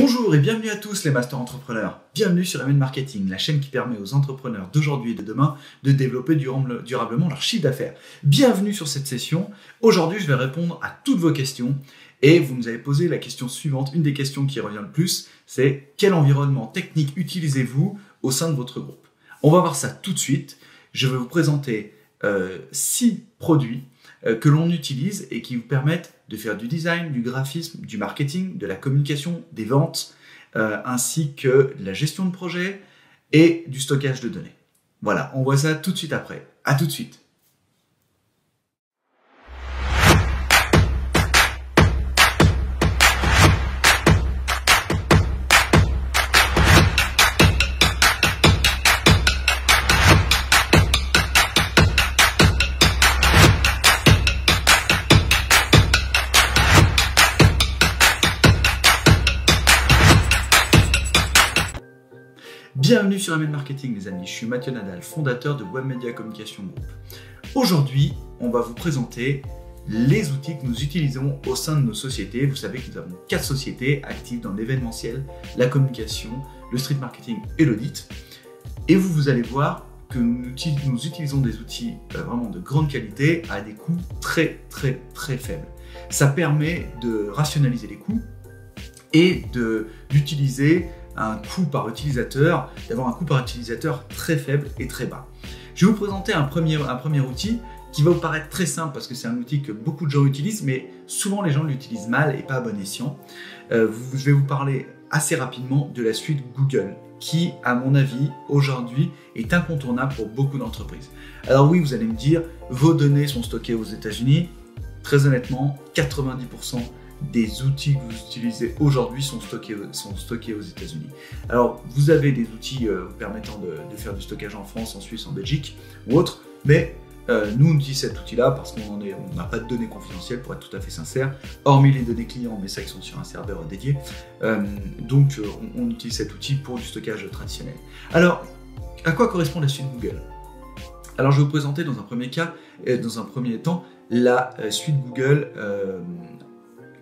Bonjour et bienvenue à tous les Master Entrepreneurs. Bienvenue sur Email Marketing, la chaîne qui permet aux entrepreneurs d'aujourd'hui et de demain de développer durablement leur chiffre d'affaires. Bienvenue sur cette session. Aujourd'hui, je vais répondre à toutes vos questions et vous nous avez posé la question suivante. Une des questions qui revient le plus, c'est quel environnement technique utilisez-vous au sein de votre groupe? On va voir ça tout de suite. Je vais vous présenter 6 produits que l'on utilise et qui vous permettent de faire du design, du graphisme, du marketing, de la communication, des ventes, ainsi que de la gestion de projet et du stockage de données. Voilà, on voit ça tout de suite après. À tout de suite. Bienvenue sur Email Marketing les amis, je suis Mathieu Nadal, fondateur de Webmedia Communication Group. Aujourd'hui, on va vous présenter les outils que nous utilisons au sein de nos sociétés. Vous savez que nous avons 4 sociétés actives dans l'événementiel, la communication, le street marketing et l'audit. Et vous allez voir que nous utilisons des outils vraiment de grande qualité à des coûts très faibles. Ça permet de rationaliser les coûts et d'utiliser un coût par utilisateur, d'avoir un coût par utilisateur très faible et très bas. Je vais vous présenter un premier outil qui va vous paraître très simple parce que c'est un outil que beaucoup de gens utilisent, mais souvent les gens l'utilisent mal et pas à bon escient. Je vais vous parler assez rapidement de la suite Google, qui, à mon avis, aujourd'hui, est incontournable pour beaucoup d'entreprises. Alors oui, vous allez me dire, vos données sont stockées aux États-Unis. Très honnêtement, 90% des outils que vous utilisez aujourd'hui sont stockés aux États-Unis. Alors, vous avez des outils vous permettant de faire du stockage en France, en Suisse, en Belgique ou autre, mais nous, on utilise cet outil-là parce qu'on n'a pas de données confidentielles, pour être tout à fait sincère, hormis les données clients, mais ça, qui sont sur un serveur dédié. Donc, on utilise cet outil pour du stockage traditionnel. Alors, à quoi correspond la suite Google? Alors, je vais vous présenter dans un premier temps, la suite Google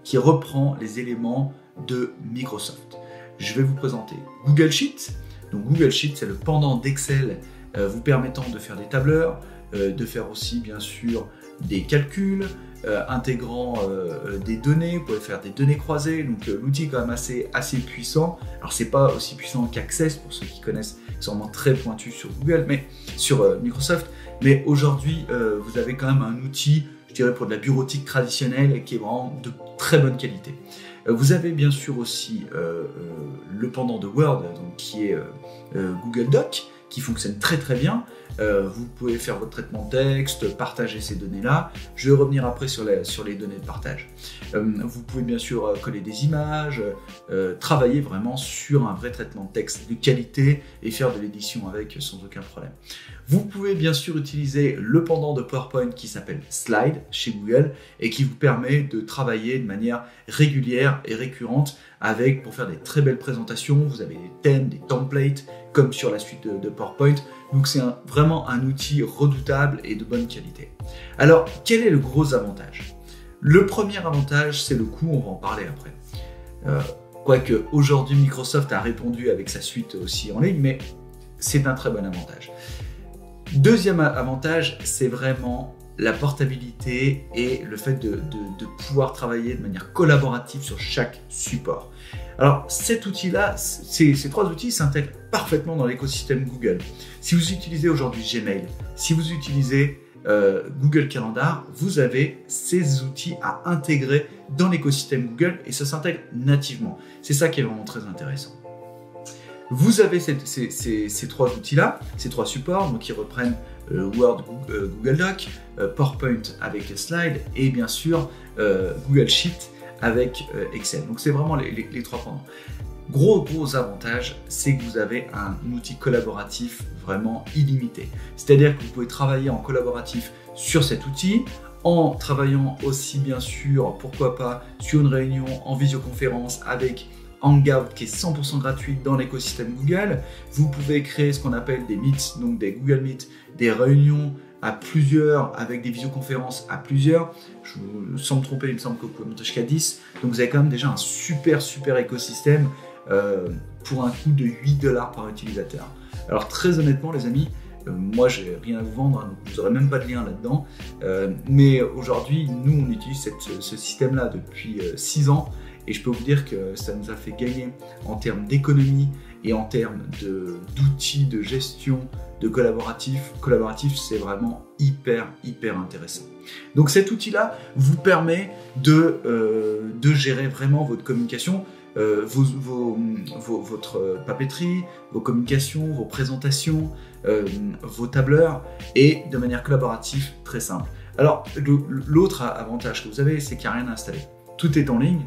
qui reprend les éléments de Microsoft. Je vais vous présenter Google Sheet. Donc Google Sheet, c'est le pendant d'Excel vous permettant de faire des tableurs, de faire aussi bien sûr des calculs, intégrant des données, vous pouvez faire des données croisées, donc l'outil est quand même assez puissant. Alors c'est pas aussi puissant qu'Access pour ceux qui connaissent, c'est vraiment très pointu sur Google, mais sur Microsoft, mais aujourd'hui vous avez quand même un outil, je dirais, pour de la bureautique traditionnelle qui est vraiment de très bonne qualité. Vous avez bien sûr aussi le pendant de Word, donc, qui est Google Doc, qui fonctionne très bien. Vous pouvez faire votre traitement de texte, partager ces données-là. Je vais revenir après sur les données de partage. Vous pouvez bien sûr coller des images, travailler vraiment sur un vrai traitement de texte de qualité et faire de l'édition avec sans aucun problème. Vous pouvez bien sûr utiliser le pendant de PowerPoint qui s'appelle Slide chez Google et qui vous permet de travailler de manière régulière et récurrente pour faire des très belles présentations. Vous avez des thèmes, des templates comme sur la suite de PowerPoint. Donc c'est vraiment un outil redoutable et de bonne qualité. Alors, quel est le gros avantage? Le premier avantage, c'est le coût, on va en parler après. Quoique aujourd'hui Microsoft a répondu avec sa suite aussi en ligne, mais c'est un très bon avantage. Deuxième avantage, c'est vraiment la portabilité et le fait de pouvoir travailler de manière collaborative sur chaque support. Alors cet outil-là, ces 3 outils s'intègrent parfaitement dans l'écosystème Google. Si vous utilisez aujourd'hui Gmail, si vous utilisez Google Calendar, vous avez ces outils à intégrer dans l'écosystème Google et ça s'intègre nativement. C'est ça qui est vraiment très intéressant. Vous avez ces 3 outils-là, ces 3 supports, donc qui reprennent Word, Google Doc, PowerPoint avec les slides et bien sûr Google Sheet avec Excel. Donc c'est vraiment les 3 pendants. Gros avantage, c'est que vous avez un outil collaboratif vraiment illimité. C'est-à-dire que vous pouvez travailler en collaboratif sur cet outil, en travaillant aussi bien sûr, pourquoi pas, sur une réunion en visioconférence avec Hangout qui est 100% gratuit dans l'écosystème Google. Vous pouvez créer ce qu'on appelle des Meets, donc des Google Meet, des réunions à plusieurs, avec des visioconférences à plusieurs. Sans me tromper, il me semble que vous pouvez monter jusqu'à 10. Donc vous avez quand même déjà un super écosystème pour un coût de 8 $ par utilisateur. Alors très honnêtement les amis, moi j'ai rien à vous vendre, hein, donc vous n'aurez même pas de lien là-dedans. Mais aujourd'hui, nous on utilise ce système-là depuis 6 ans. Et je peux vous dire que ça nous a fait gagner en termes d'économie et en termes d'outils de gestion de collaboratif, c'est vraiment hyper intéressant. Donc cet outil-là vous permet de gérer vraiment votre communication, votre papeterie, vos communications, vos présentations, vos tableurs, et de manière collaborative très simple. Alors l'autre avantage que vous avez, c'est qu'il n'y a rien à installer. Tout est en ligne,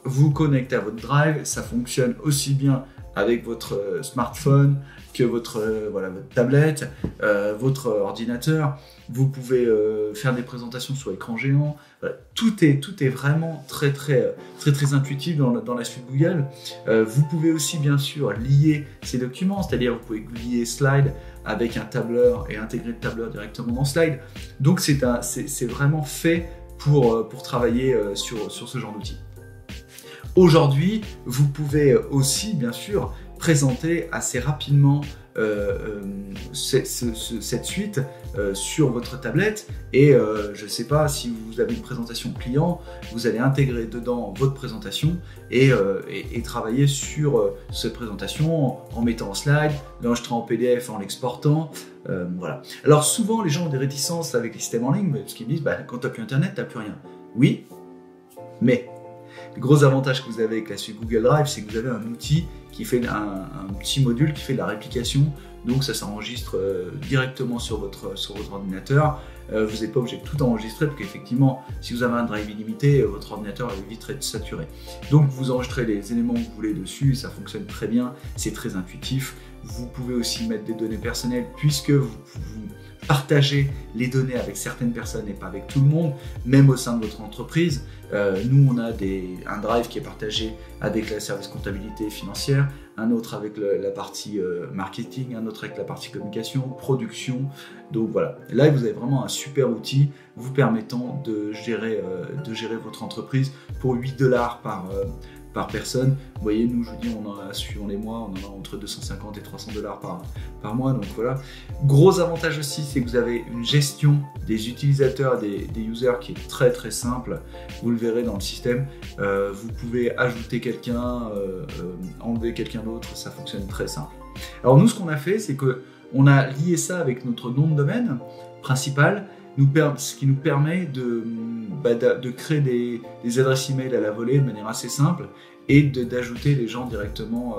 vous connectez à votre Drive, ça fonctionne aussi bien avec votre smartphone que votre tablette, votre ordinateur. Vous pouvez faire des présentations sur écran géant. Voilà. Tout est vraiment très intuitif dans la suite Google. Vous pouvez aussi bien sûr lier ces documents, c'est-à-dire vous pouvez lier Slide avec un tableur et intégrer le tableur directement dans Slide. Donc c'est vraiment fait pour travailler sur ce genre d'outils. Aujourd'hui, vous pouvez aussi, bien sûr, présenter assez rapidement cette suite sur votre tablette, et je ne sais pas, si vous avez une présentation client, vous allez intégrer dedans votre présentation et travailler sur cette présentation en mettant en slide, l'enregistrant en PDF, en l'exportant. Voilà. Alors souvent les gens ont des réticences avec les systèmes en ligne parce qu'ils me disent quand tu n'as plus internet, tu n'as plus rien. Oui, mais le gros avantage que vous avez avec la suite Google Drive, c'est que vous avez un outil qui fait un petit module qui fait de la réplication. Donc ça s'enregistre directement sur votre ordinateur. Vous n'êtes pas obligé de tout enregistrer parce qu'effectivement, si vous avez un drive illimité, votre ordinateur va vite être saturé. Donc vous enregistrez les éléments que vous voulez dessus et ça fonctionne très bien, c'est très intuitif. Vous pouvez aussi mettre des données personnelles puisque vous partagez les données avec certaines personnes et pas avec tout le monde, même au sein de votre entreprise. Nous, on a un drive qui est partagé avec le service comptabilité financière, un autre avec la partie marketing, un autre avec la partie communication, production. Donc voilà, là vous avez vraiment un super outil vous permettant de gérer votre entreprise pour 8 $ par personne. Vous voyez, nous, je vous dis, on en a suivant les mois, on en a entre 250 et 300 $ par mois. Donc voilà. Gros avantage aussi, c'est que vous avez une gestion des utilisateurs, des users qui est très simple. Vous le verrez dans le système. Vous pouvez ajouter quelqu'un, enlever quelqu'un d'autre, ça fonctionne très simple. Alors nous, ce qu'on a fait, c'est que on a lié ça avec notre nom de domaine principal, ce qui nous permet de créer des adresses email à la volée de manière assez simple et d'ajouter les gens directement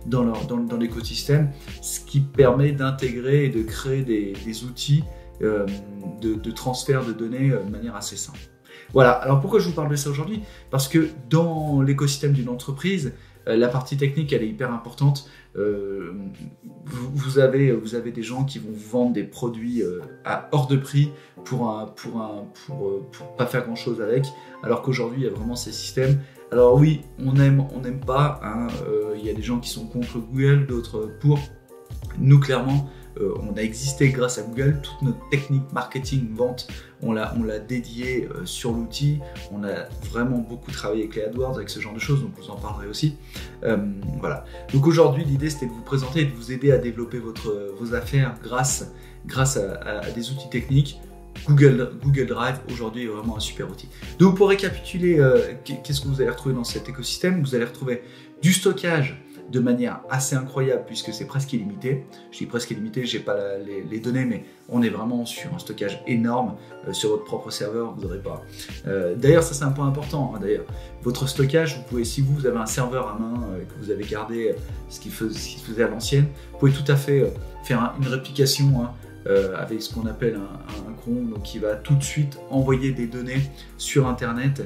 dans l'écosystème, ce qui permet d'intégrer et de créer des outils de transfert de données de manière assez simple. Voilà, alors pourquoi je vous parle de ça aujourd'hui? Parce que dans l'écosystème d'une entreprise, la partie technique, elle est hyper importante. Vous avez des gens qui vont vous vendre des produits hors de prix pour pas faire grand chose avec, alors qu'aujourd'hui il y a vraiment ces systèmes. Alors oui, on aime pas, hein, y a des gens qui sont contre Google, d'autres pour. Nous clairement, on a existé grâce à Google. Toute notre technique marketing, vente, on l'a dédié sur l'outil. On a vraiment beaucoup travaillé avec les AdWords, avec ce genre de choses, donc vous en parlerez aussi. Voilà. Donc aujourd'hui, l'idée c'était de vous présenter et de vous aider à développer vos affaires grâce à des outils techniques. Google Drive aujourd'hui est vraiment un super outil. Donc pour récapituler, qu'est-ce que vous allez retrouver dans cet écosystème? Vous allez retrouver du stockage de manière assez incroyable puisque c'est presque illimité. Je dis presque illimité, j'ai pas les données, mais on est vraiment sur un stockage énorme. Sur votre propre serveur, vous n'aurez pas. D'ailleurs, ça c'est un point important. Hein, d'ailleurs, votre stockage, vous pouvez, si vous avez un serveur à main que vous avez gardé ce qui se faisait à l'ancienne, vous pouvez tout à fait faire une réplication. Hein, avec ce qu'on appelle un cron, donc qui va tout de suite envoyer des données sur Internet,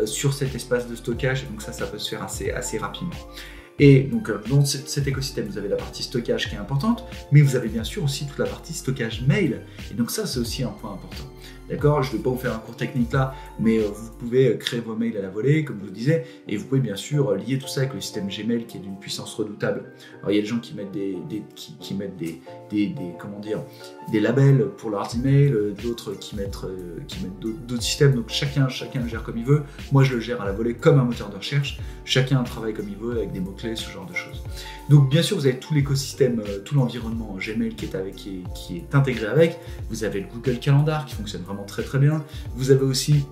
sur cet espace de stockage, et donc ça peut se faire assez rapidement. Et donc dans cet écosystème, vous avez la partie stockage qui est importante, mais vous avez bien sûr aussi toute la partie stockage mail, et donc ça c'est aussi un point important. D'accord, je ne vais pas vous faire un cours technique là, mais vous pouvez créer vos mails à la volée, comme je vous disais, et vous pouvez bien sûr lier tout ça avec le système Gmail qui est d'une puissance redoutable. Alors il y a des gens qui mettent des labels pour leurs emails, d'autres qui mettent d'autres systèmes, donc chacun le gère comme il veut. Moi je le gère à la volée comme un moteur de recherche, chacun travaille comme il veut avec des mots-clés, ce genre de choses. Donc bien sûr vous avez tout l'écosystème, tout l'environnement Gmail qui est intégré avec, vous avez le Google Calendar qui fonctionne vraiment très très bien, vous avez aussi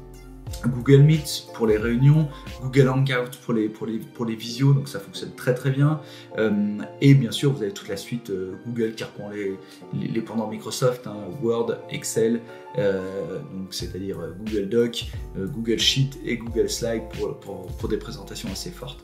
Google Meet pour les réunions, Google Hangout pour les visios, donc ça fonctionne très très bien. Et bien sûr, vous avez toute la suite Google qui reprend les pendants Microsoft, hein, Word, Excel, donc c'est-à-dire Google Doc, Google Sheet et Google Slide pour des présentations assez fortes.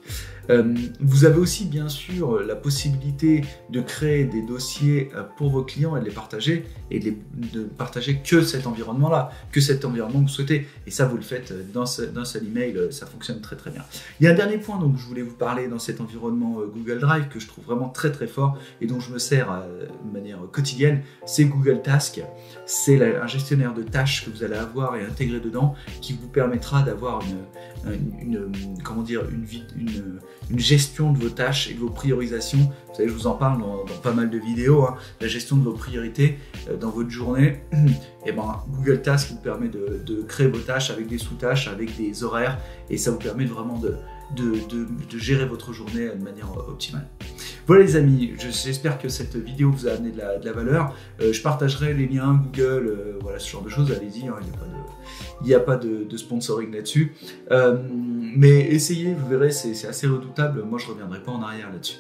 Vous avez aussi bien sûr la possibilité de créer des dossiers pour vos clients et de les partager, et de partager que cet environnement-là, que cet environnement que vous souhaitez. Et ça, vous le faites d'un seul email, ça fonctionne très très bien. Il y a un dernier point dont je voulais vous parler dans cet environnement Google Drive que je trouve vraiment très très fort et dont je me sers de manière quotidienne, c'est Google Task. C'est un gestionnaire de tâches que vous allez avoir et intégrer dedans qui vous permettra d'avoir une gestion de vos tâches et de vos priorisations. Vous savez, je vous en parle dans pas mal de vidéos, hein, la gestion de vos priorités dans votre journée. Et Google Task vous permet de créer vos tâches avec des sous-tâches, avec des horaires, et ça vous permet vraiment de gérer votre journée de manière optimale. Voilà les amis, j'espère que cette vidéo vous a amené de la valeur. Je partagerai les liens Google, voilà, ce genre de choses, allez-y, hein, il n'y a pas de sponsoring là-dessus. Mais essayez, vous verrez, c'est assez redoutable, moi je ne reviendrai pas en arrière là-dessus.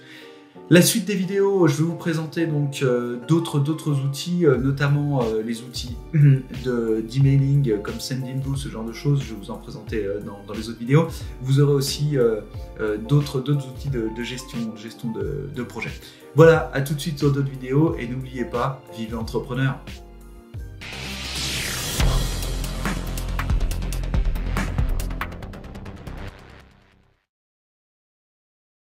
La suite des vidéos, je vais vous présenter donc d'autres outils, notamment les outils d'emailing comme Sendinblue, ce genre de choses. Je vais vous en présenter dans les autres vidéos. Vous aurez aussi d'autres outils de gestion de projet. Voilà, à tout de suite sur d'autres vidéos et n'oubliez pas, vivez entrepreneur.